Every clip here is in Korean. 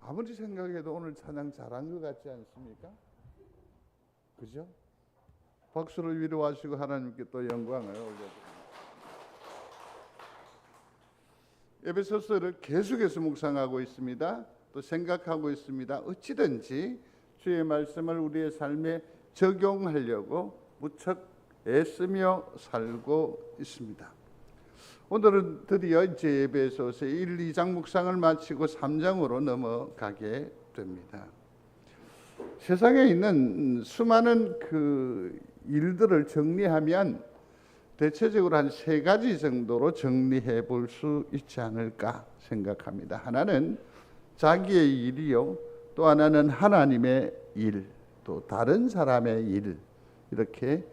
아무리 생각해도 오늘 찬양 잘한 것 같지 않습니까? 그죠? 박수를 위로하시고 하나님께 또 영광을 올려드립니다. 에베소서를 계속해서 묵상하고 있습니다. 또 생각하고 있습니다. 어찌든지 주의 말씀을 우리의 삶에 적용하려고 무척 애쓰며 살고 있습니다. 오늘은 드디어 이제 에베소서 1, 2장 묵상을 마치고 3장으로 넘어가게 됩니다. 세상에 있는 수많은 그 일들을 정리하면 대체적으로 한 3가지 정도로 정리해 볼 수 있지 않을까 생각합니다. 하나는 자기의 일이요, 또 하나는 하나님의 일, 또 다른 사람의 일, 이렇게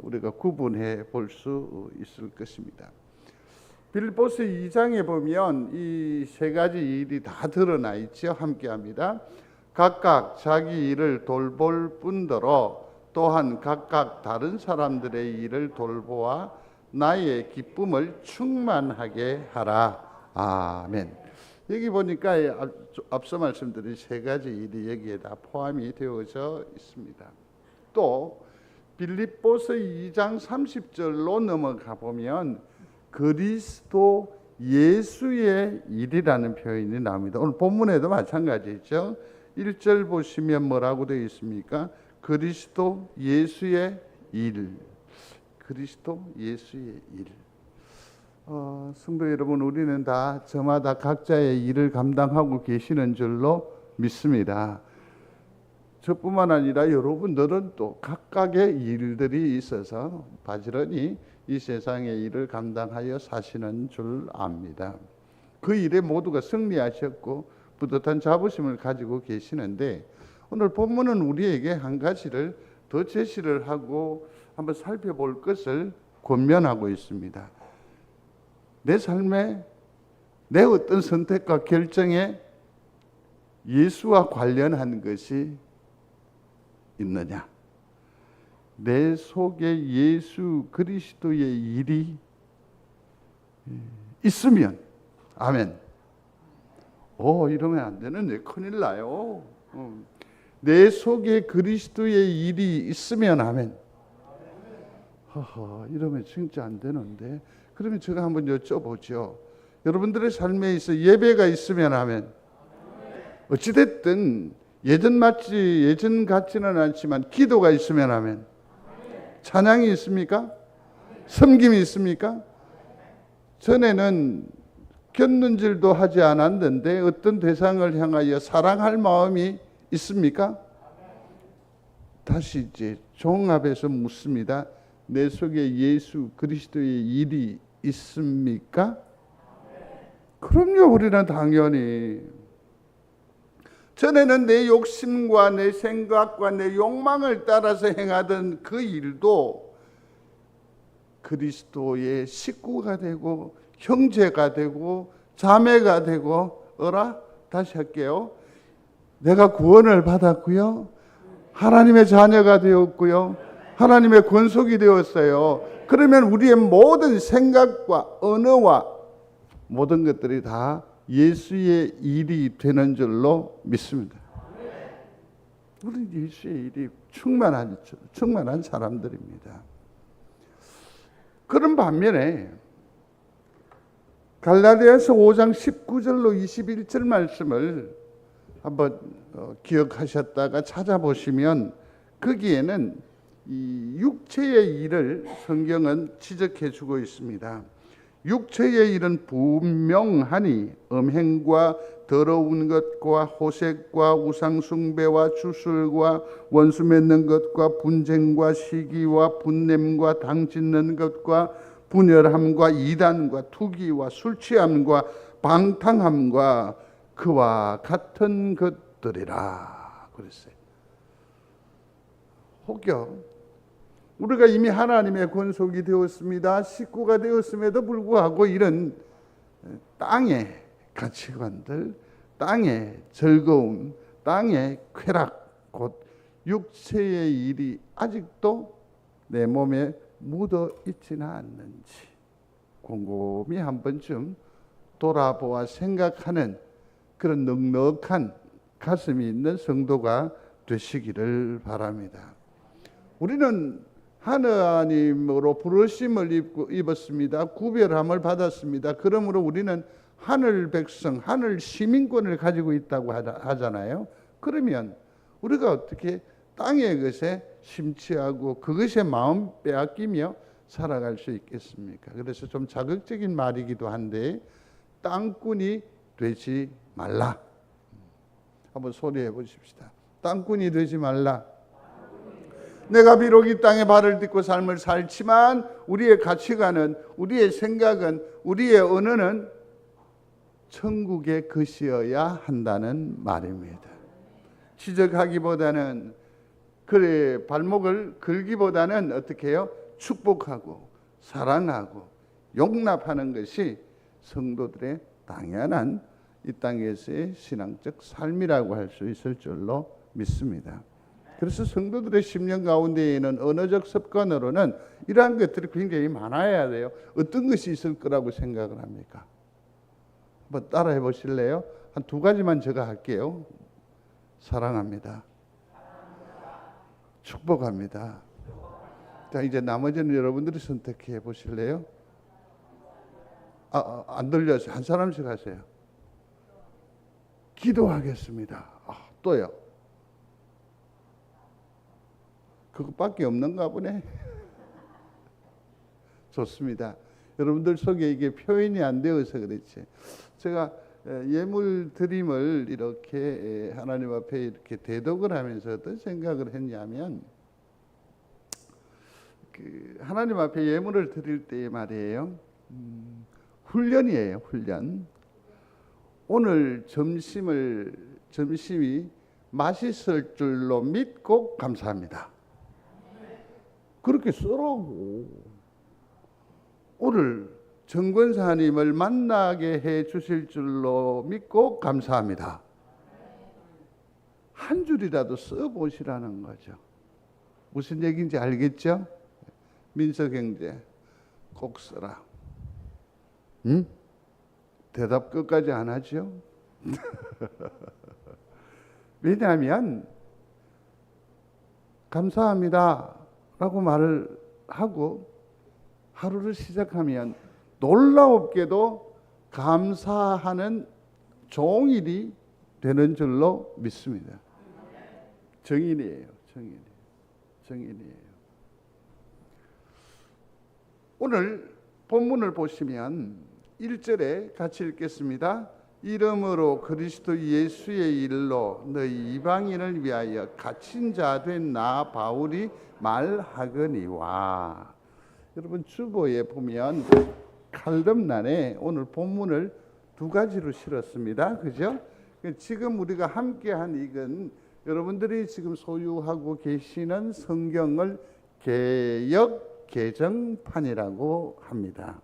우리가 구분해 볼 수 있을 것입니다. 빌립보서 2장에 보면 이 3가지 일이 다 드러나 있죠. 함께합니다. 각각 자기 일을 돌볼 뿐더러 또한 각각 다른 사람들의 일을 돌보아 나의 기쁨을 충만하게 하라. 아멘. 여기 보니까 앞서 말씀드린 3가지 일이 여기에 다 포함이 되어져 있습니다. 또 빌립보서 2장 30절로 넘어가 보면 그리스도 예수의 일이라는 표현이 나옵니다. 오늘 본문에도 마찬가지죠. 1절 보시면 뭐라고 되어 있습니까? 그리스도 예수의 일. 그리스도 예수의 일. 성도 여러분, 우리는 다 저마다 각자의 일을 감당하고 계시는 줄로 믿습니다. 저뿐만 아니라 여러분들은 또 각각의 일들이 있어서 바지런히 이 세상의 일을 감당하여 사시는 줄 압니다. 그 일에 모두가 승리하셨고 뿌듯한 자부심을 가지고 계시는데, 오늘 본문은 우리에게 한 가지를 더 제시를 하고 한번 살펴볼 것을 권면하고 있습니다. 내 삶에 내 어떤 선택과 결정에 예수와 관련한 것이 있느냐? 내 속에 예수 그리스도의 일이 있으면, 아멘. 이러면 안 되는데 큰일 나요. 내 속에 그리스도의 일이 있으면, 아멘. 이러면 진짜 안 되는데. 그러면 제가 한번 여쭤보죠. 여러분들의 삶에 있어 예배가 있으면, 아멘. 어찌됐든 예전 같지는 않지만 기도가 있으면, 아멘. 찬양이 있습니까? 섬김이 있습니까? 전에는 곁눈질도 하지 않았는데 어떤 대상을 향하여 사랑할 마음이 있습니까? 다시 이제 종합해서 묻습니다. 내 속에 예수 그리스도의 일이 있습니까? 그럼요, 우리는 당연히. 전에는 내 욕심과 내 생각과 내 욕망을 따라서 행하던 그 일도 그리스도의 식구가 되고 형제가 되고 자매가 되고, 다시 할게요. 내가 구원을 받았고요, 하나님의 자녀가 되었고요, 하나님의 권속이 되었어요. 그러면 우리의 모든 생각과 언어와 모든 것들이 다 예수의 일이 되는 줄로 믿습니다. 우리는 예수의 일이 충만한 사람들입니다. 그런 반면에 갈라디아서 5장 19절로 21절 말씀을 한번 기억하셨다가 찾아보시면 거기에는 이 육체의 일을 성경은 지적해 주고 있습니다. 육체의 일은 분명하니 음행과 더러운 것과 호색과 우상숭배와 주술과 원수 맺는 것과 분쟁과 시기와 분냄과 당짓는 것과 분열함과 이단과 투기와 술취함과 방탕함과 그와 같은 것들이라 그랬어요. 혹여 우리가 이미 하나님의 권속이 되었습니다. 식구가 되었음에도 불구하고 이런 땅의 가치관들, 땅의 즐거움, 땅의 쾌락, 곧 육체의 일이 아직도 내 몸에 묻어 있지는 않는지 곰곰이 한 번쯤 돌아보아 생각하는 그런 넉넉한 가슴이 있는 성도가 되시기를 바랍니다. 우리는 하나님으로 부르심을 입었습니다. 구별함을 받았습니다. 그러므로 우리는 하늘 백성, 하늘 시민권을 가지고 있다고 하잖아요. 그러면 우리가 어떻게 땅의 것에 심취하고 그것에 마음 빼앗기며 살아갈 수 있겠습니까? 그래서 좀 자극적인 말이기도 한데 땅꾼이 되지 말라. 한번 소리해 보십시다. 땅꾼이 되지 말라. 내가 비록 이 땅에 발을 딛고 삶을 살지만 우리의 가치관은, 우리의 생각은, 우리의 언어는 천국의 것이어야 한다는 말입니다. 지적하기보다는, 그래 발목을 걸기보다는 어떻게 해요? 축복하고 사랑하고 용납하는 것이 성도들의 당연한 이 땅에서의 신앙적 삶이라고 할 수 있을 줄로 믿습니다. 그래서 성도들의 심령 가운데에는 언어적 습관으로는 이러한 것들이 굉장히 많아야 돼요. 어떤 것이 있을 거라고 생각을 합니까? 한번 따라해 보실래요? 한 두 가지만 제가 할게요. 사랑합니다. 축복합니다. 자, 이제 나머지는 여러분들이 선택해 보실래요? 안 들려서 한 사람씩 하세요. 기도하겠습니다. 또요. 그것밖에 없는가 보네. 좋습니다. 여러분들 속에 이게 표현이 안 되어서 그렇지. 제가 예물 드림을 이렇게 하나님 앞에 이렇게 대독을 하면서 어떤 생각을 했냐면, 하나님 앞에 예물을 드릴 때 말이에요. 훈련이에요, 훈련. 오늘 점심이 맛있을 줄로 믿고 감사합니다. 그렇게 쓰라고. 오늘 정권사님을 만나게 해 주실 줄로 믿고 감사합니다. 한 줄이라도 써보시라는 거죠. 무슨 얘기인지 알겠죠? 민서경제 꼭 써라. 응? 대답 끝까지 안 하죠? 왜냐하면 감사합니다 라고 말을 하고 하루를 시작하면 놀라웠게도 감사하는 종일이 되는 줄로 믿습니다. 정인이에요. 정인이에요. 오늘 본문을 보시면 1절에 같이 읽겠습니다. 이름으로 그리스도 예수의 일로 너희 이방인을 위하여 갇힌 자 된 나 바울이 말하거니와. 여러분 주보에 보면 칼럼란에 오늘 본문을 두 가지로 실었습니다. 그죠? 지금 우리가 함께한 이건 여러분들이 지금 소유하고 계시는 성경을 개역 개정판이라고 합니다.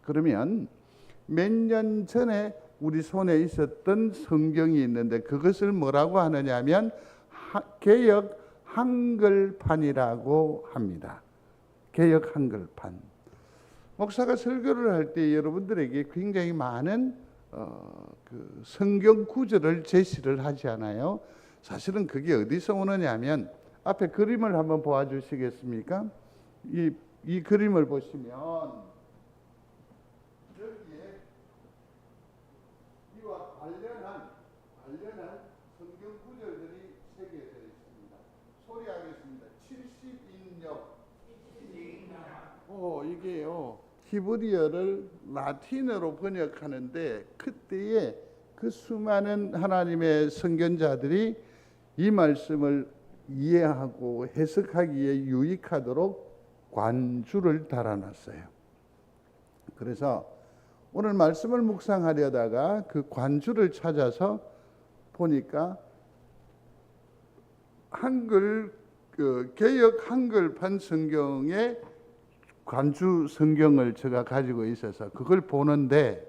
그러면 몇 년 전에 우리 손에 있었던 성경이 있는데 그것을 뭐라고 하느냐면 개역 한글판이라고 합니다. 개역 한글판. 목사가 설교를 할 때 여러분들에게 굉장히 많은 그 성경 구절을 제시를 하지 않아요. 사실은 그게 어디서 오느냐면 앞에 그림을 한번 보아주시겠습니까? 이 그림을 보시면 여기에 이와 관련한 성경 구절들이 새겨져 있습니다. 소리하겠습니다. 70인역. 이게요. 히브리어를 라틴어로 번역하는데 그때에 그 수많은 하나님의 선견자들이 이 말씀을 이해하고 해석하기에 유익하도록 관주를 달아놨어요. 그래서 오늘 말씀을 묵상하려다가 그 관주를 찾아서 보니까 개역 한글판 성경의 관주 성경을 제가 가지고 있어서 그걸 보는데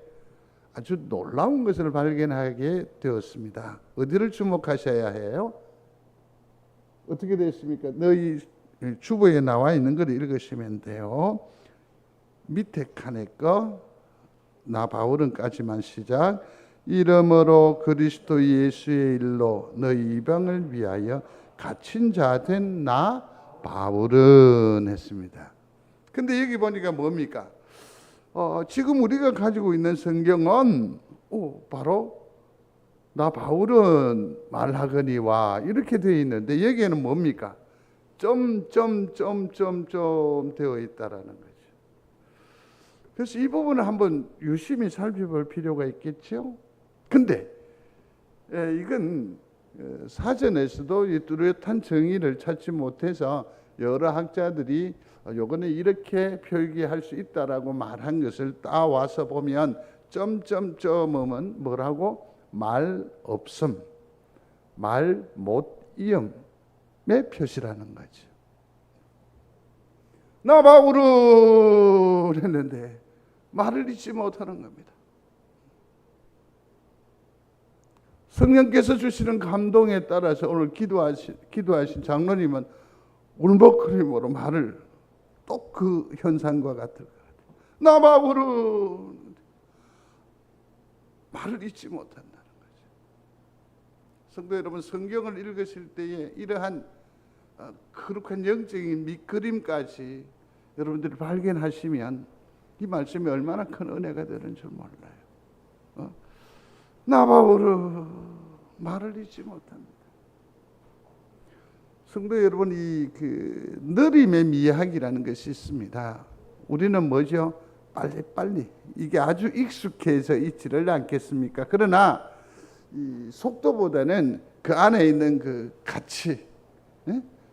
아주 놀라운 것을 발견하게 되었습니다. 어디를 주목하셔야 해요? 어떻게 됐습니까? 너희 주보에 나와 있는 걸 읽으시면 돼요. 밑에 칸에 거 나 바울은까지만 시작. 이름으로 그리스도 예수의 일로 너희 이방을 위하여 갇힌 자 된 나 바울은 했습니다. 근데 여기 보니까 뭡니까? 지금 우리가 가지고 있는 성경은 바로 나 바울은 말하거니와 이렇게 되어 있는데 여기에는 뭡니까? 점점점점점 되어 있다라는 거죠. 그래서 이 부분을 한번 유심히 살펴볼 필요가 있겠죠. 근데 이건 사전에서도 이 뚜렷한 정의를 찾지 못해서 여러 학자들이 요거는 이렇게 표기할 수 있다라고 말한 것을 따와서 보면 점점점은 뭐라고? 말 없음, 말 못이음의 표시라는 거죠. 나 바울은 했는데 말을 잊지 못하는 겁니다. 성령께서 주시는 감동에 따라서 오늘 기도하신 장로님은 울먹거림으로 말을 또 그 현상과 같을 것 같아요. 나 바울은 말을 잊지 못한다는 거죠. 성도 여러분, 성경을 읽으실 때에 이러한 거룩한 영적인 밑그림까지 여러분들이 발견하시면 이 말씀이 얼마나 큰 은혜가 되는 줄 몰라요. 나 바울은 말을 잊지 못합니다. 성도 여러분, 이 느림의 미학이라는 것이 있습니다. 우리는 뭐죠? 빨리 이게 아주 익숙해져 있지를 않겠습니까? 그러나 이 속도보다는 그 안에 있는 그 가치,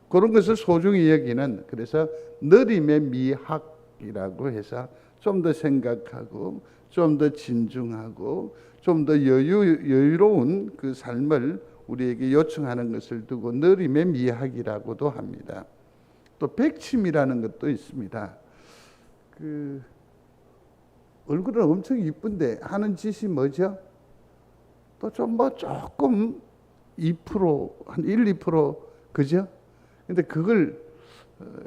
그런 것을 소중히 여기는, 그래서 느림의 미학이라고 해서 좀 더 생각하고 좀 더 진중하고 좀 더 여유로운 그 삶을 우리에게 요청하는 것을 두고 느림의 미학이라고도 합니다. 또 백침이라는 것도 있습니다. 그 얼굴은 엄청 이쁜데 하는 짓이 뭐죠? 또 좀 조금 2%, 한 1, 2% 그죠? 근데 그걸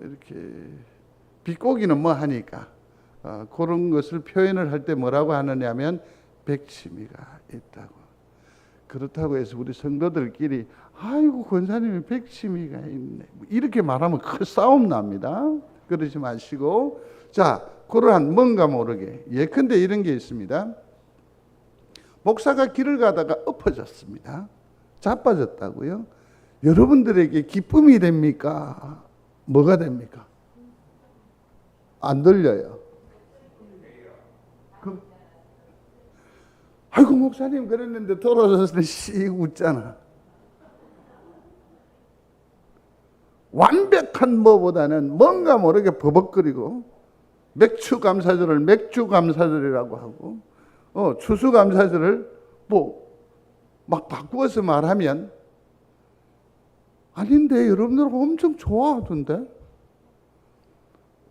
이렇게 비꼬기는 뭐 하니까 그런 것을 표현을 할 때 뭐라고 하느냐면 백치미가 있다고. 그렇다고 해서 우리 성도들끼리 아이고 권사님이 백치미가 있네 이렇게 말하면 큰 싸움 납니다. 그러지 마시고, 자, 그러한 뭔가 모르게 예컨대 이런 게 있습니다. 목사가 길을 가다가 엎어졌습니다. 자빠졌다고요? 여러분들에게 기쁨이 됩니까? 뭐가 됩니까? 안 들려요. 아이고 목사님 그랬는데 돌아서서 씩 웃잖아. 완벽한 뭐보다는 뭔가 모르게 버벅거리고, 맥주 감사절을 맥주 감사절이라고 하고, 추수 감사절을 뭐 막 바꾸어서 말하면 아닌데 여러분들 엄청 좋아하던데.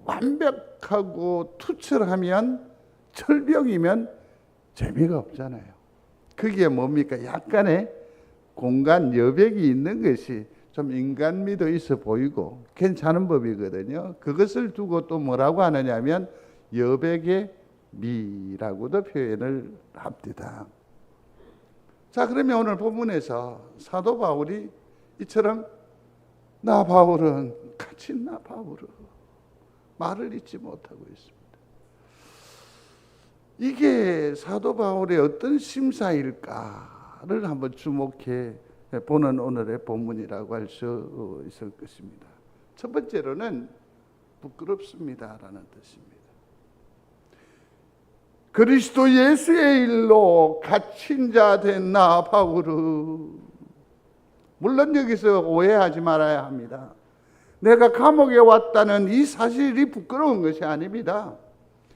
완벽하고 투철하면, 철벽이면 재미가 없잖아요. 그게 뭡니까? 약간의 공간 여백이 있는 것이 좀 인간미도 있어 보이고 괜찮은 법이거든요. 그것을 두고 또 뭐라고 하느냐면 여백의 미라고도 표현을 합니다. 자, 그러면 오늘 본문에서 사도 바울이 이처럼 나 바울은 갇힌 나 바울은 말을 잊지 못하고 있습니다. 이게 사도 바울의 어떤 심사일까를 한번 주목해 보는 오늘의 본문이라고 할 수 있을 것입니다. 첫 번째로는 부끄럽습니다라는 뜻입니다. 그리스도 예수의 일로 갇힌 자 된 나 바울은, 물론 여기서 오해하지 말아야 합니다. 내가 감옥에 왔다는 이 사실이 부끄러운 것이 아닙니다.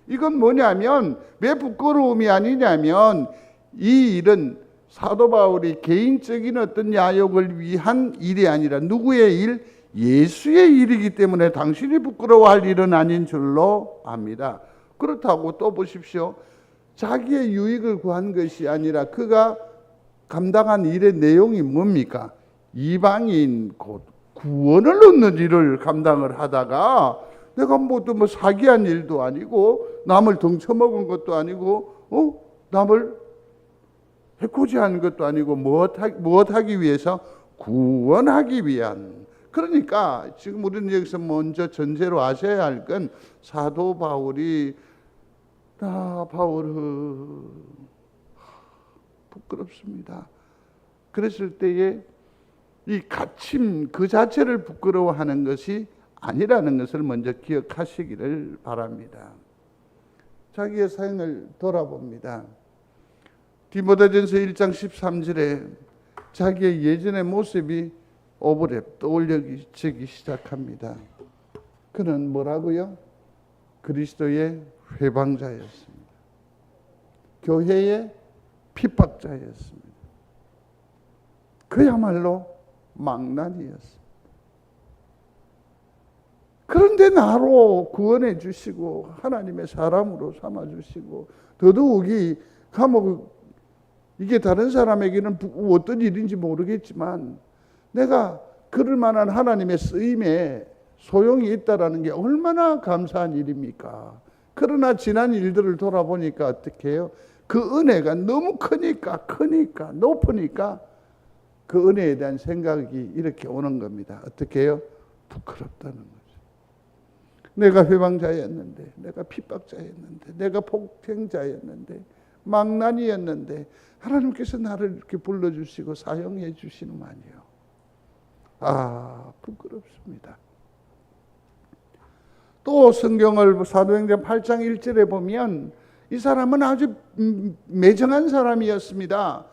이건 뭐냐면, 왜 부끄러움이 아니냐면 이 일은 사도 바울이 개인적인 어떤 야욕을 위한 일이 아니라 누구의 일? 예수의 일이기 때문에 당신이 부끄러워할 일은 아닌 줄로 압니다. 그렇다고 또 보십시오. 자기의 유익을 구한 것이 아니라 그가 감당한 일의 내용이 뭡니까? 이방인 곧 구원을 얻는 일을 감당을 하다가, 내가 뭐 사기한 일도 아니고 남을 덩쳐먹은 것도 아니고 남을 해코지 하는 것도 아니고 무엇하기 위해서? 구원하기 위한. 그러니까 지금 우리는 여기서 먼저 전제로 아셔야 할 건 사도 바울이 바울은 부끄럽습니다. 그랬을 때에 이 갇힘 그 자체를 부끄러워하는 것이 아니라는 것을 먼저 기억하시기를 바랍니다. 자기의 사역을 돌아봅니다. 디모데전서 1장 13절에 자기의 예전의 모습이 오버랩 떠올려지기 시작합니다. 그는 뭐라고요? 그리스도의 회방자였습니다. 교회의 핍박자였습니다. 그야말로 망나니였습니다. 그런데 나로 구원해 주시고 하나님의 사람으로 삼아 주시고 더더욱이 감옥 이게 다른 사람에게는 어떤 일인지 모르겠지만 내가 그럴 만한 하나님의 쓰임에 소용이 있다라는 게 얼마나 감사한 일입니까? 그러나 지난 일들을 돌아보니까 어떻게 해요? 그 은혜가 너무 크니까 높으니까 그 은혜에 대한 생각이 이렇게 오는 겁니다. 어떻게 해요? 부끄럽다는 거죠. 내가 회방자였는데, 내가 핍박자였는데, 내가 폭행자였는데, 망나니였는데 하나님께서 나를 이렇게 불러주시고 사용해 주시는만이요. 부끄럽습니다. 또 성경을 사도행전 8장 1절에 보면 이 사람은 아주 매정한 사람이었습니다.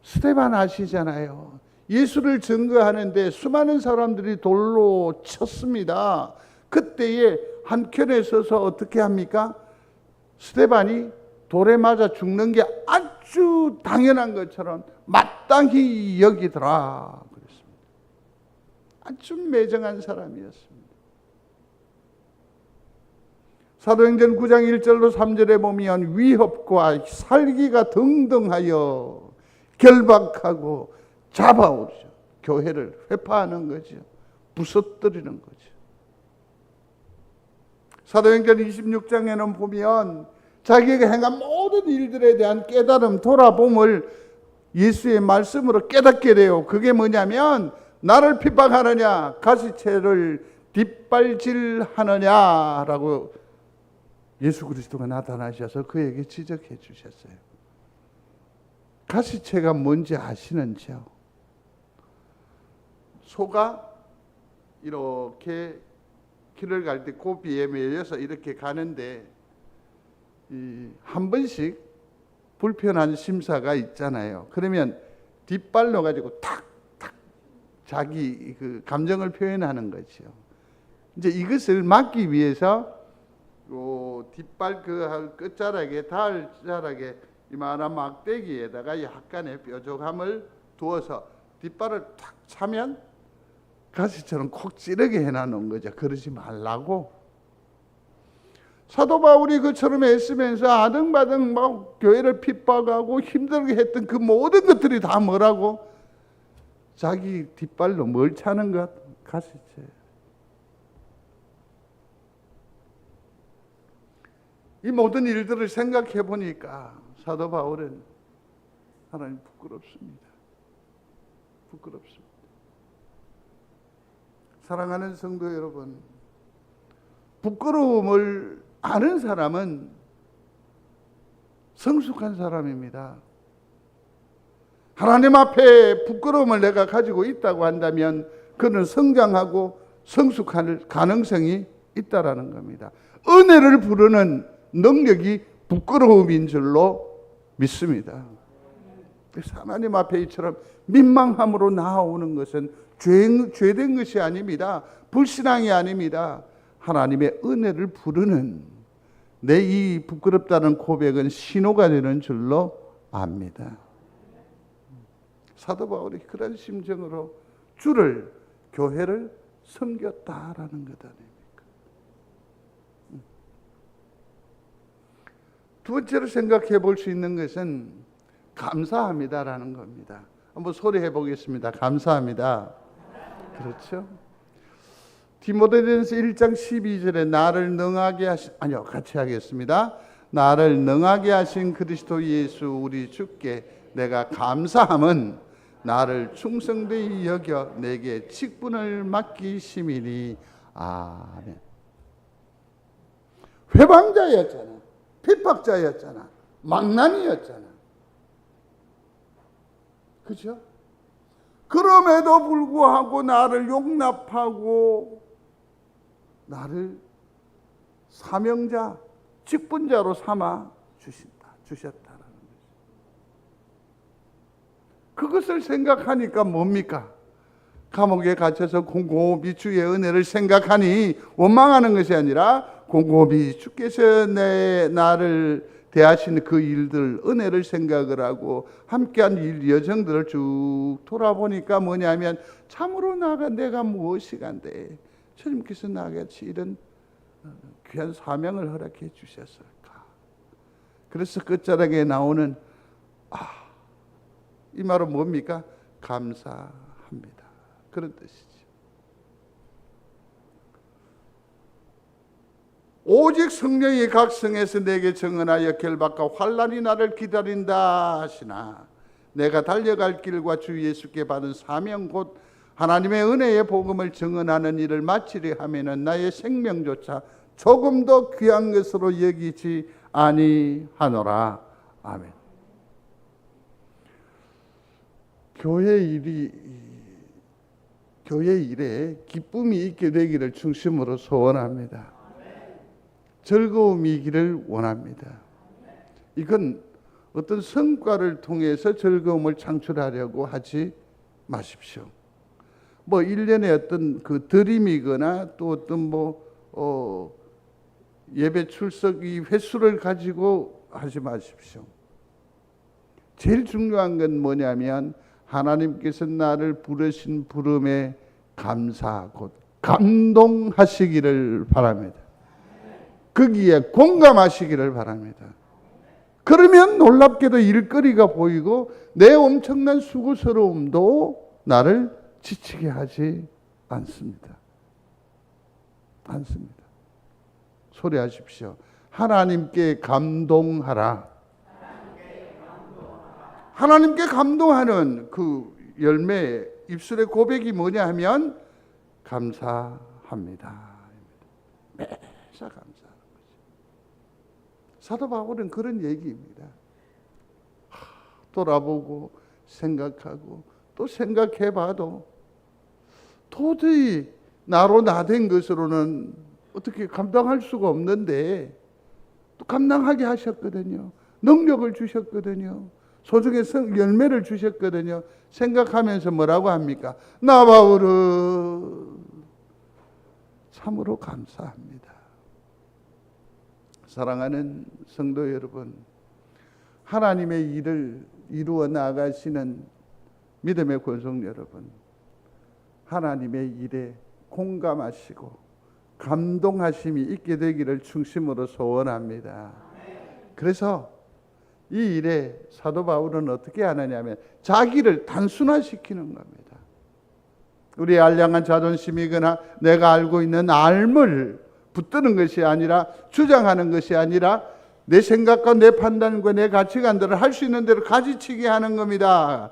스데반 아시잖아요. 예수를 증거하는데 수많은 사람들이 돌로 쳤습니다. 그때에 한켠에 서서 어떻게 합니까? 스데반이 돌에 맞아 죽는 게 아주 당연한 것처럼 마땅히 여기더라 그랬습니다. 아주 매정한 사람이었습니다. 사도행전 9장 1절로 3절에 보면 위협과 살기가 등등하여 결박하고 잡아오죠. 교회를 회파하는 거죠. 부서뜨리는 거죠. 사도행전 26장에는 보면 자기가 행한 모든 일들에 대한 깨달음, 돌아봄을 예수의 말씀으로 깨닫게 돼요. 그게 뭐냐면 나를 핍박하느냐, 가시체를 뒷발질하느냐라고 예수 그리스도가 나타나셔서 그에게 지적해 주셨어요. 가시체가 뭔지 아시는지요? 소가 이렇게 길을 갈 때 고비에 매여서 이렇게 가는데 한 번씩 불편한 심사가 있잖아요. 그러면 뒷발로 가지고 탁탁 자기 그 감정을 표현하는 거죠. 이제 이것을 막기 위해서 뒷발 그 끝자락에 달자락에 이만한 막대기에다가 약간의 뾰족함을 두어서 뒷발을 탁 차면 가시처럼 콕 찌르게 해놔놓은 거죠. 그러지 말라고. 사도 바울이 그처럼 애쓰면서 아등바등 막 교회를 핍박하고 힘들게 했던 그 모든 것들이 다 뭐라고? 자기 뒷발로 뭘 차는 것? 가시체. 이 모든 일들을 생각해 보니까 사도 바울은 하나님 부끄럽습니다. 부끄럽습니다. 사랑하는 성도 여러분, 부끄러움을 아는 사람은 성숙한 사람입니다. 하나님 앞에 부끄러움을 내가 가지고 있다고 한다면 그는 성장하고 성숙할 가능성이 있다라는 겁니다. 은혜를 부르는 능력이 부끄러움인 줄로 믿습니다. 그래서 하나님 앞에 이처럼 민망함으로 나아오는 것은 죄된 것이 아닙니다. 불신앙이 아닙니다. 하나님의 은혜를 부르는 내 이 부끄럽다는 고백은 신호가 되는 줄로 압니다. 사도 바울이 그런 심정으로 주를, 교회를 섬겼다라는 것 아닙니까? 두 번째로 생각해 볼 수 있는 것은 감사합니다라는 겁니다. 한번 소리해 보겠습니다. 감사합니다. 그렇죠? 디모데전서 1장 12절에 나를 능하게 하신, 같이 하겠습니다. 나를 능하게 하신 그리스도 예수 우리 주께 내가 감사함은 나를 충성되이 여겨 내게 직분을 맡기심이니. 아멘. 회방자였잖아. 핍박자였잖아. 망난이였잖아. 그죠? 그럼에도 불구하고 나를 용납하고 나를 사명자, 직분자로 삼아 주셨다라는 거죠. 그것을 생각하니까 뭡니까? 감옥에 갇혀서 곰곰이 주의 은혜를 생각하니 원망하는 것이 아니라 곰곰이 주께서 나를 대하신 그 일들, 은혜를 생각을 하고 함께한 일 여정들을 쭉 돌아보니까 뭐냐면 참으로 내가 무엇이 간데 주님께서 나같이 이런 귀한 사명을 허락해 주셨을까. 그래서 끝자락에 나오는 이 말은 뭡니까? 감사합니다. 그런 뜻이죠. 오직 성령이 각성해서 내게 정언하여 결박과 환난이 나를 기다린다 하시나 내가 달려갈 길과 주 예수께 받은 사명 곧 하나님의 은혜의 복음을 정언하는 일을 마치려 하면은 나의 생명조차 조금 더 귀한 것으로 여기지 아니하노라. 아멘. 교회 일에 기쁨이 있게 되기를 중심으로 소원합니다. 즐거움이 있기를 원합니다. 이건 어떤 성과를 통해서 즐거움을 창출하려고 하지 마십시오. 뭐 1년에 어떤 그 드림이거나 또 어떤 예배 출석 이 횟수를 가지고 하지 마십시오. 제일 중요한 건 뭐냐면 하나님께서 나를 부르신 부름에 감사 곧 감동하시기를 바랍니다. 거기에 공감하시기를 바랍니다. 그러면 놀랍게도 일거리가 보이고 내 엄청난 수고스러움도 나를 지치게 하지 않습니다. 소리하십시오. 하나님께 감동하라. 하나님께 감동하는 그 열매, 입술의 고백이 뭐냐 하면 감사합니다. 매사 감사하는 거죠. 사도 바울은 그런 얘기입니다. 돌아보고 생각하고 또 생각해봐도 도저히 나로 나된 것으로는 어떻게 감당할 수가 없는데 또 감당하게 하셨거든요. 능력을 주셨거든요. 소중의 열매를 주셨거든요. 생각하면서 뭐라고 합니까? 나 바울은 참으로 감사합니다. 사랑하는 성도 여러분, 하나님의 일을 이루어 나가시는 믿음의 권속 여러분, 하나님의 일에 공감하시고 감동하심이 있게 되기를 중심으로 소원합니다. 그래서 이 일에 사도 바울은 어떻게 하느냐면 자기를 단순화시키는 겁니다. 우리의 알량한 자존심이거나 내가 알고 있는 알을 붙드는 것이 아니라 주장하는 것이 아니라 내 생각과 내 판단과 내 가치관들을 할 수 있는 대로 가지치게 하는 겁니다.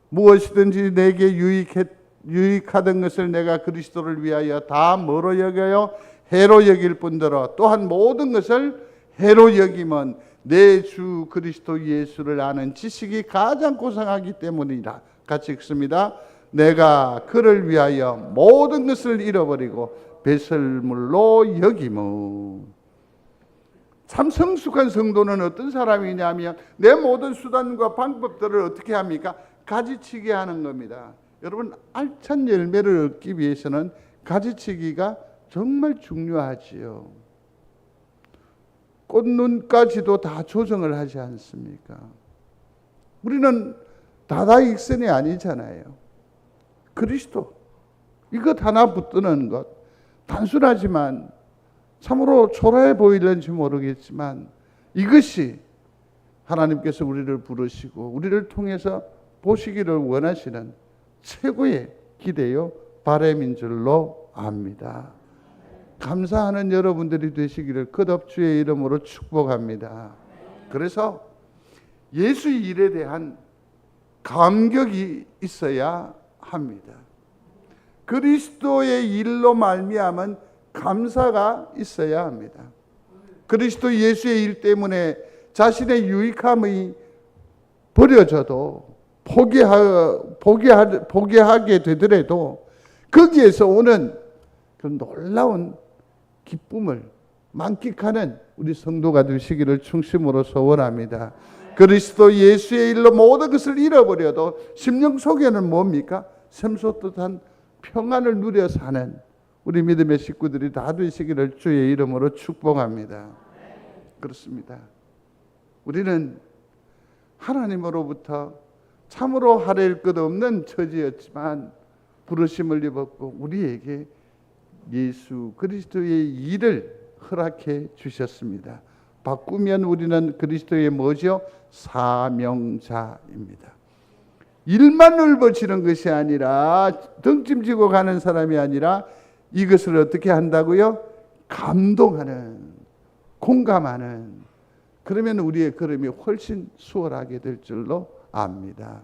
무엇이든지 내게 유익하던 것을 내가 그리스도를 위하여 다 뭐로 여겨요? 해로 여길 뿐더러 또한 모든 것을 해로 여기면 내 주 그리스도 예수를 아는 지식이 가장 고상하기 때문이라. 같이 읽습니다. 내가 그를 위하여 모든 것을 잃어버리고 배설물로 여기무. 참 성숙한 성도는 어떤 사람이냐면 내 모든 수단과 방법들을 어떻게 합니까? 가지치게 하는 겁니다. 여러분, 알찬 열매를 얻기 위해서는 가지치기가 정말 중요하지요. 꽃눈까지도 다 조정을 하지 않습니까? 우리는 다다익선이 아니잖아요. 그리스도 이것 하나 붙드는 것, 단순하지만 참으로 초라해 보이는지 모르겠지만 이것이 하나님께서 우리를 부르시고 우리를 통해서 보시기를 원하시는 최고의 기대요 바람인 줄로 압니다. 감사하는 여러분들이 되시기를 끝없이 주의 이름으로 축복합니다. 그래서 예수 일에 대한 감격이 있어야 합니다. 그리스도의 일로 말미암은 감사가 있어야 합니다. 그리스도 예수의 일 때문에 자신의 유익함이 버려져도 포기하게 되더라도 거기에서 오는 그 놀라운 기쁨을 만끽하는 우리 성도가 되시기를 중심으로 소원합니다. 그리스도 예수의 일로 모든 것을 잃어버려도 심령 속에는 뭡니까? 샘솟듯한 평안을 누려 사는 우리 믿음의 식구들이 다 되시기를 주의 이름으로 축복합니다. 그렇습니다. 우리는 하나님으로부터 참으로 하릴 것 없는 처지였지만 부르심을 입었고 우리에게 예수 그리스도의 일을 허락해 주셨습니다. 바꾸면 우리는 그리스도의 뭐죠? 사명자입니다. 일만 넓어지는 것이 아니라 덩짐지고 가는 사람이 아니라 이것을 어떻게 한다고요? 감동하는, 공감하는, 그러면 우리의 걸음이 훨씬 수월하게 될 줄로 압니다.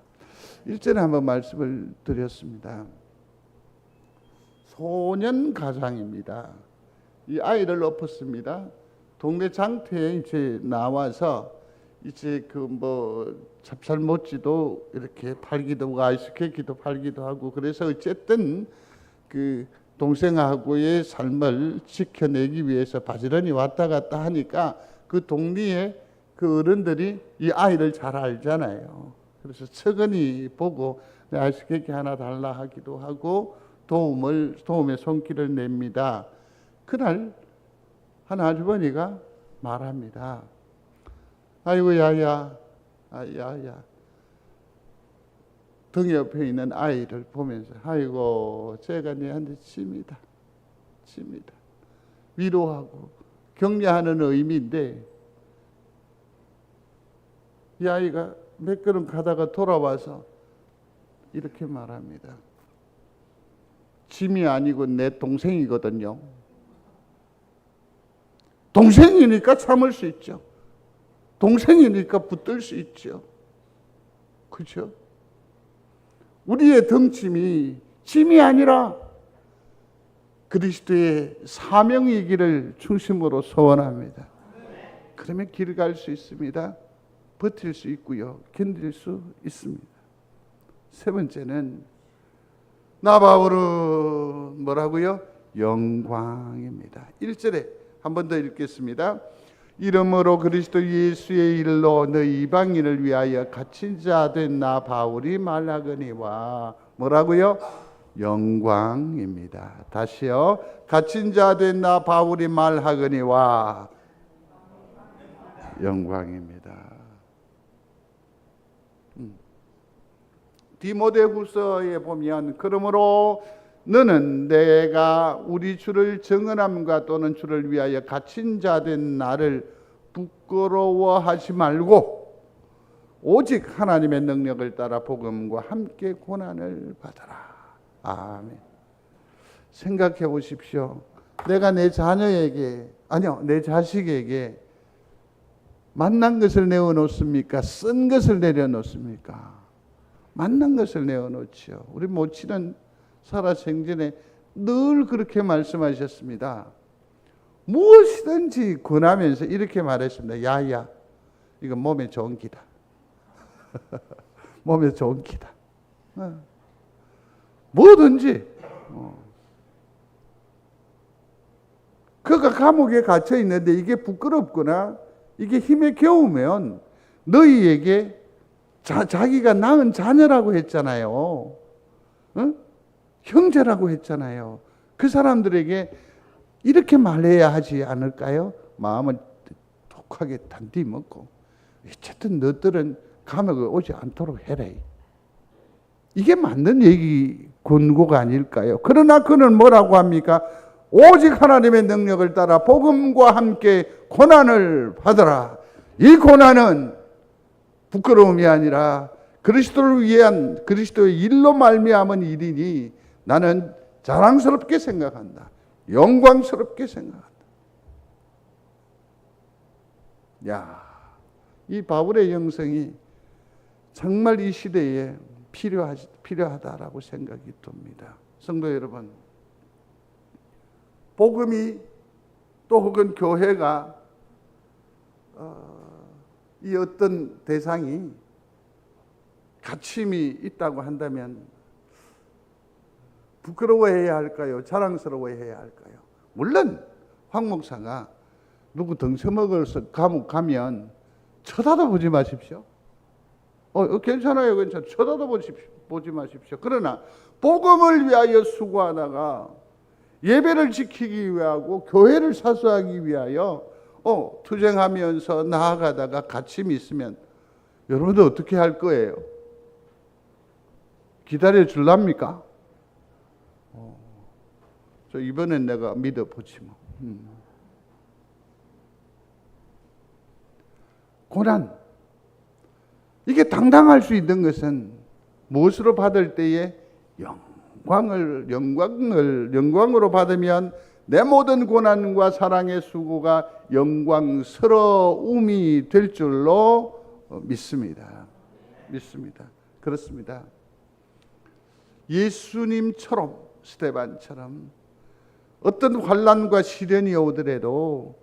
1절에 한번 말씀을 드렸습니다. 소년 가장입니다. 이 아이를 엎었습니다. 동네 장터에 이제 나와서 이제 그 뭐 찹쌀모찌도 이렇게 팔기도 하고 아이스케이크도 팔기도 하고 그래서 어쨌든 그 동생하고의 삶을 지켜내기 위해서 바지런히 왔다 갔다 하니까 그 동네에 그 어른들이 이 아이를 잘 알잖아요. 그래서 척은히 보고 아이스케이크 하나 달라 하기도 하고 도움의 손길을 냅니다. 그날 한 아주머니가 말합니다. 아이고 야야 등 옆에 있는 아이를 보면서 아이고 제가 네한테 짐이다. 위로하고 격려하는 의미인데 이 아이가 몇 걸음 가다가 돌아와서 이렇게 말합니다. 짐이 아니고 내 동생이거든요. 동생이니까 참을 수 있죠. 동생이니까 붙들 수 있죠. 그렇죠? 우리의 덩짐이 짐이 아니라 그리스도의 사명이기를 중심으로 소원합니다. 그러면 길 갈 수 있습니다. 버틸 수 있고요. 견딜 수 있습니다. 세 번째는 나 바울은 뭐라고요? 영광입니다. 1절에 한 번 더 읽겠습니다. 이름으로 그리스도 예수의 일로 너희 이방인을 위하여 갇힌 자 된 나 바울이 말하거니와 뭐라고요? 영광입니다. 다시요. 갇힌 자 된 나 바울이 말하거니와 영광입니다. 디모데후서에 보면 그러므로 너는 내가 우리 주를 정언함과 또는 주를 위하여 갇힌 자 된 나를 부끄러워하지 말고 오직 하나님의 능력을 따라 복음과 함께 고난을 받아라. 아멘. 생각해 보십시오. 내가 내 자녀에게 내 자식에게 만난 것을 내어놓습니까? 쓴 것을 내려놓습니까? 만난 것을 내어놓지요. 우리 모친은 살아생전에 늘 그렇게 말씀하셨습니다. 무엇이든지 권하면서 이렇게 말했습니다. 야야, 이거 몸에 좋은 기다. 몸에 좋은 기다. 뭐든지. 그가 감옥에 갇혀 있는데 이게 부끄럽거나 이게 힘에 겨우면 너희에게 자기가 낳은 자녀라고 했잖아요. 형제라고 했잖아요. 그 사람들에게 이렇게 말해야 하지 않을까요? 마음을 독하게 단디 먹고 어쨌든 너들은 감옥에 오지 않도록 해라. 이게 맞는 얘기 권고가 아닐까요? 그러나 그는 뭐라고 합니까? 오직 하나님의 능력을 따라 복음과 함께 고난을 받아라. 이 고난은 부끄러움이 아니라 그리스도를 위한 그리스도의 일로 말미암은 일이니 나는 자랑스럽게 생각한다. 영광스럽게 생각한다. 야, 이 바울의 영성이 정말 이 시대에 필요하다라고 생각이 듭니다. 성도 여러분, 복음이 또 혹은 교회가 이 어떤 대상이 가침이 있다고 한다면 부끄러워해야 할까요? 자랑스러워해야 할까요? 물론 황 목사가 누구 등쳐먹어서 감옥 가면 쳐다도 보지 마십시오. 괜찮아요, 괜찮아요. 쳐다도 보지 마십시오. 그러나 복음을 위하여 수고하다가 예배를 지키기 위하고 교회를 사수하기 위하여 투쟁하면서 나아가다가 가침이 있으면 여러분들 어떻게 할 거예요? 기다려 줄랍니까? 저 이번엔 내가 믿어보지 뭐. 고난, 이게 당당할 수 있는 것은 무엇으로 받을 때에 영광으로 받으면 내 모든 고난과 사랑의 수고가 영광스러움이 될 줄로 믿습니다. 그렇습니다. 예수님처럼, 스데반처럼 어떤 환난과 시련이 오더라도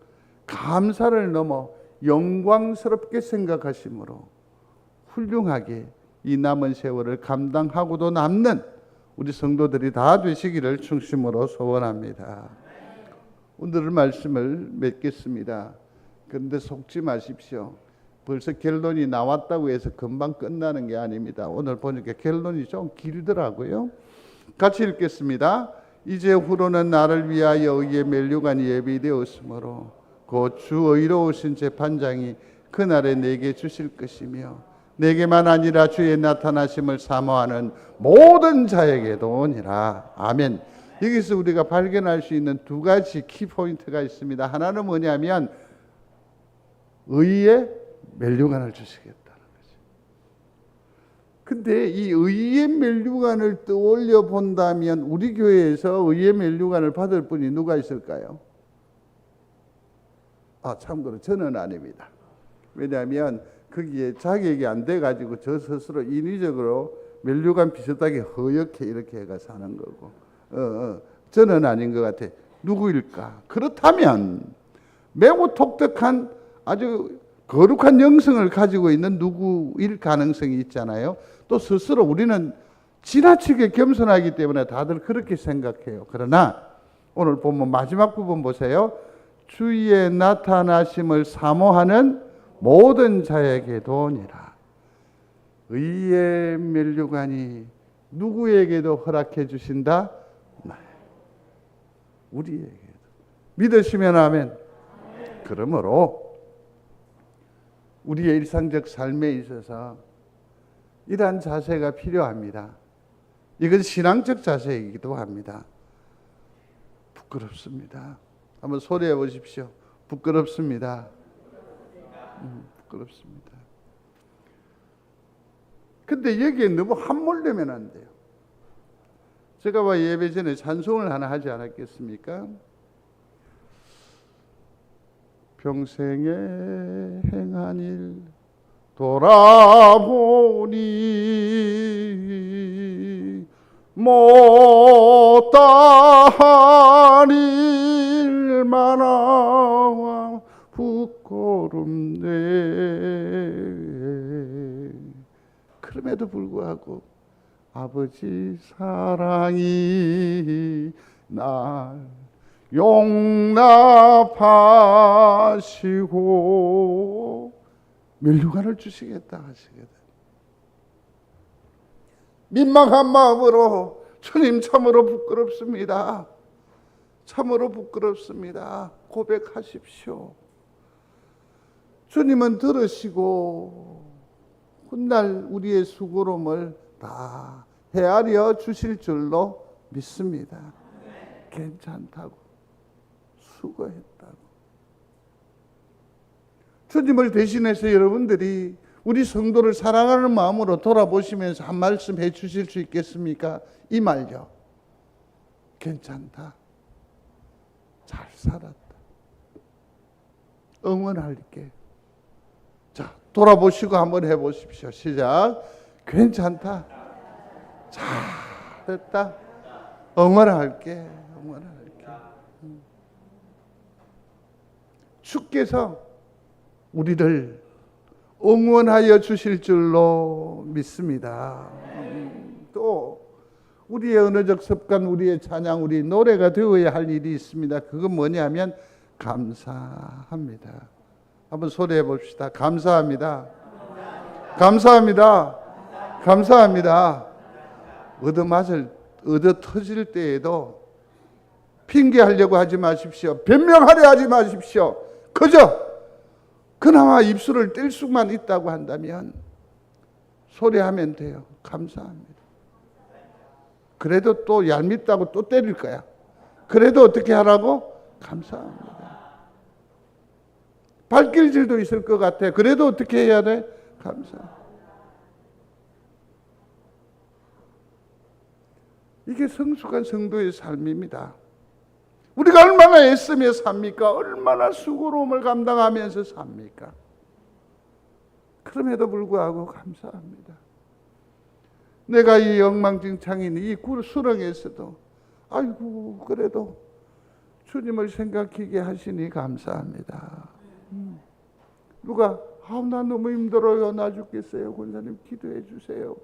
감사를 넘어 영광스럽게 생각하심으로 훌륭하게 이 남은 세월을 감당하고도 남는 우리 성도들이 다 되시기를 중심으로 소원합니다. 오늘 말씀을 맺겠습니다. 그런데 속지 마십시오. 벌써 결론이 나왔다고 해서 금방 끝나는 게 아닙니다. 오늘 보니까 결론이 좀 길더라고요. 같이 읽겠습니다. 이제 후로는 나를 위하여 의의 면류관이 예비되었으므로 곧 주 의로우신 재판장이 그날에 내게 주실 것이며 내게만 아니라 주의 나타나심을 사모하는 모든 자에게도니라. 아멘. 여기서 우리가 발견할 수 있는 두 가지 키포인트가 있습니다. 하나는 뭐냐면 의의 면류관을 주시겠다는 거죠. 근데 이 의의 면류관을 떠올려 본다면 우리 교회에서 의의 면류관을 받을 분이 누가 있을까요? 참고로 저는 아닙니다. 왜냐하면 거기에 자격이 안 돼가지고 저 스스로 인위적으로 면류관 비슷하게 허옇게 이렇게 해가 사는 거고 저는 아닌 것 같아. 누구일까? 그렇다면 매우 독특한 아주 거룩한 영성을 가지고 있는 누구일 가능성이 있잖아요. 또 스스로 우리는 지나치게 겸손하기 때문에 다들 그렇게 생각해요. 그러나 오늘 보면 마지막 부분 보세요. 주의 나타나심을 사모하는 모든 자에게도니라. 의의 면류관이 누구에게도 허락해 주신다? 우리에게도. 믿으시면 아멘. 그러므로 우리의 일상적 삶에 있어서 이러한 자세가 필요합니다. 이건 신앙적 자세이기도 합니다. 부끄럽습니다. 한번 소리해 보십시오. 부끄럽습니다. 부끄럽습니다. 근데 여기에 너무 함몰되면 안 돼요. 제가 예배 전에 찬송을 하나 하지 않았겠습니까? 평생에 행한 일 돌아보니 못다한 일마나 부끄럽네. 그럼에도 불구하고 아버지 사랑이 날 용납하시고 면류관을 주시겠다 하시거든. 민망한 마음으로 주님 참으로 부끄럽습니다. 참으로 부끄럽습니다. 고백하십시오. 주님은 들으시고 훗날 우리의 수고로움을 다 헤아려 주실 줄로 믿습니다. 괜찮다고, 수고했다고. 주님을 대신해서 여러분들이 우리 성도를 사랑하는 마음으로 돌아보시면서 한 말씀 해 주실 수 있겠습니까? 이 말요. 괜찮다. 잘 살았다. 응원할게. 자, 돌아보시고 한번 해보십시오. 시작. 괜찮다. 잘했다. 응원할게. 응원할게. 주께서 우리를 응원하여 주실 줄로 믿습니다. 또 우리의 언어적 습관, 우리의 찬양, 우리 노래가 되어야 할 일이 있습니다. 그건 뭐냐면 감사합니다. 한번 소리해 봅시다. 감사합니다. 감사합니다. 감사합니다. 얻어 터질 때에도 핑계하려고 하지 마십시오. 변명하려 하지 마십시오. 그나마 입술을 뗄 수만 있다고 한다면 소리하면 돼요. 감사합니다. 그래도 또 얄밉다고 또 때릴 거야. 그래도 어떻게 하라고? 감사합니다. 발길질도 있을 것 같아. 그래도 어떻게 해야 돼? 감사합니다. 이게 성숙한 성도의 삶입니다. 우리가 얼마나 애쓰며 삽니까? 얼마나 수고로움을 감당하면서 삽니까? 그럼에도 불구하고 감사합니다. 내가 이 엉망진창인 이 수렁에서도 아이고 그래도 주님을 생각하게 하시니 감사합니다. 누가 나 너무 힘들어요. 나 죽겠어요. 권사님 기도해 주세요.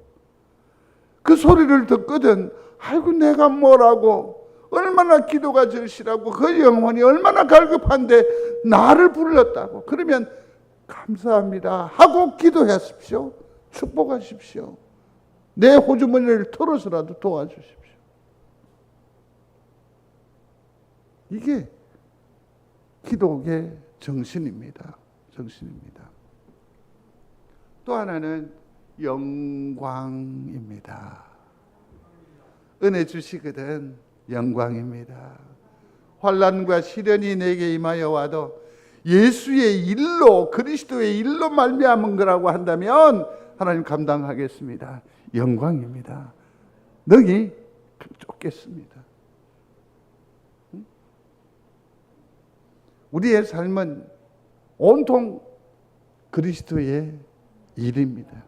그 소리를 듣거든 아이고 내가 뭐라고 얼마나 기도가 절실하고 그 영혼이 얼마나 갈급한데 나를 불렀다고 그러면 감사합니다 하고 기도하십시오. 축복하십시오. 내 호주머니를 털어서라도 도와주십시오. 이게 기도의 정신입니다. 정신입니다. 또 하나는 영광입니다. 은혜 주시거든 영광입니다. 환난과 시련이 내게 임하여 와도 예수의 일로 그리스도의 일로 말미암은 거라고 한다면 하나님 감당하겠습니다. 영광입니다. 능히 쫓겠습니다. 우리의 삶은 온통 그리스도의 일입니다.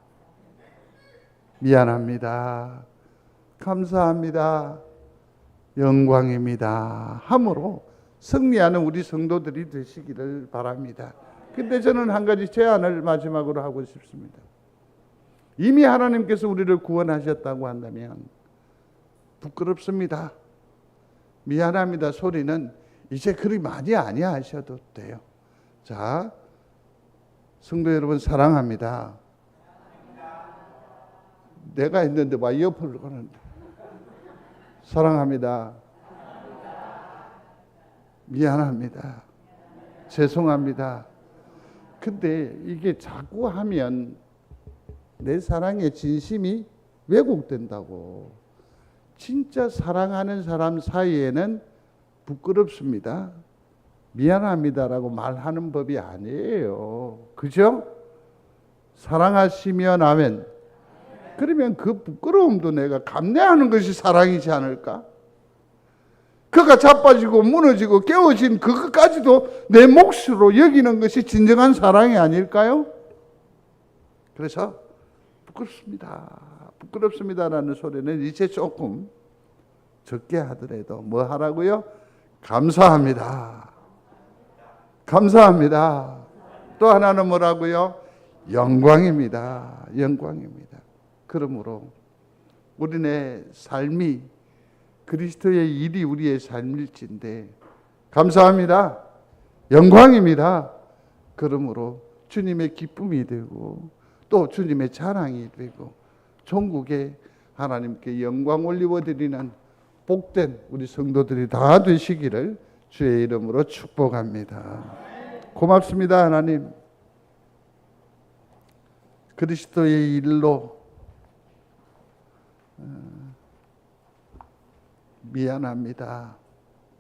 미안합니다. 감사합니다. 영광입니다. 함으로 승리하는 우리 성도들이 되시기를 바랍니다. 근데 저는 한 가지 제안을 마지막으로 하고 싶습니다. 이미 하나님께서 우리를 구원하셨다고 한다면 부끄럽습니다. 미안합니다. 소리는 이제 그리 많이 아니하셔도 돼요. 자, 성도 여러분 사랑합니다. 내가 했는데 막 옆을 거는데 사랑합니다. 미안합니다. 죄송합니다. 근데 이게 자꾸 하면 내 사랑의 진심이 왜곡된다고. 진짜 사랑하는 사람 사이에는 부끄럽습니다. 미안합니다라고 말하는 법이 아니에요. 그죠? 사랑하시면 아멘. 그러면 그 부끄러움도 내가 감내하는 것이 사랑이지 않을까? 그가 자빠지고 무너지고 깨어진 그것까지도 내 몫으로 여기는 것이 진정한 사랑이 아닐까요? 그래서 부끄럽습니다라는 소리는 이제 조금 적게 하더라도 뭐 하라고요? 감사합니다. 감사합니다. 또 하나는 뭐라고요? 영광입니다. 영광입니다. 그러므로 우리네 삶이 그리스도의 일이 우리의 삶일진데 감사합니다. 영광입니다. 그러므로 주님의 기쁨이 되고 또 주님의 자랑이 되고 전국에 하나님께 영광 올리워드리는 복된 우리 성도들이 다 되시기를 주의 이름으로 축복합니다. 고맙습니다. 하나님. 그리스도의 일로 미안합니다.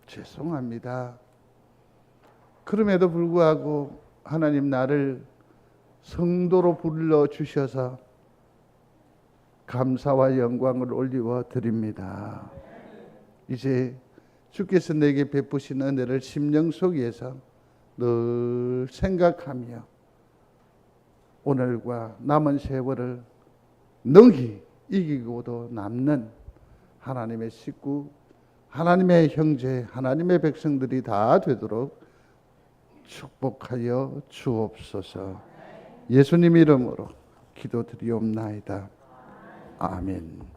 죄송합니다. 그럼에도 불구하고 하나님 나를 성도로 불러주셔서 감사와 영광을 올리워 드립니다. 이제 주께서 내게 베푸신 은혜를 심령 속에서 늘 생각하며 오늘과 남은 세월을 능히 이기고도 남는 하나님의 식구, 하나님의 형제, 하나님의 백성들이 다 되도록 축복하여 주옵소서. 예수님 이름으로 기도드리옵나이다. 아멘.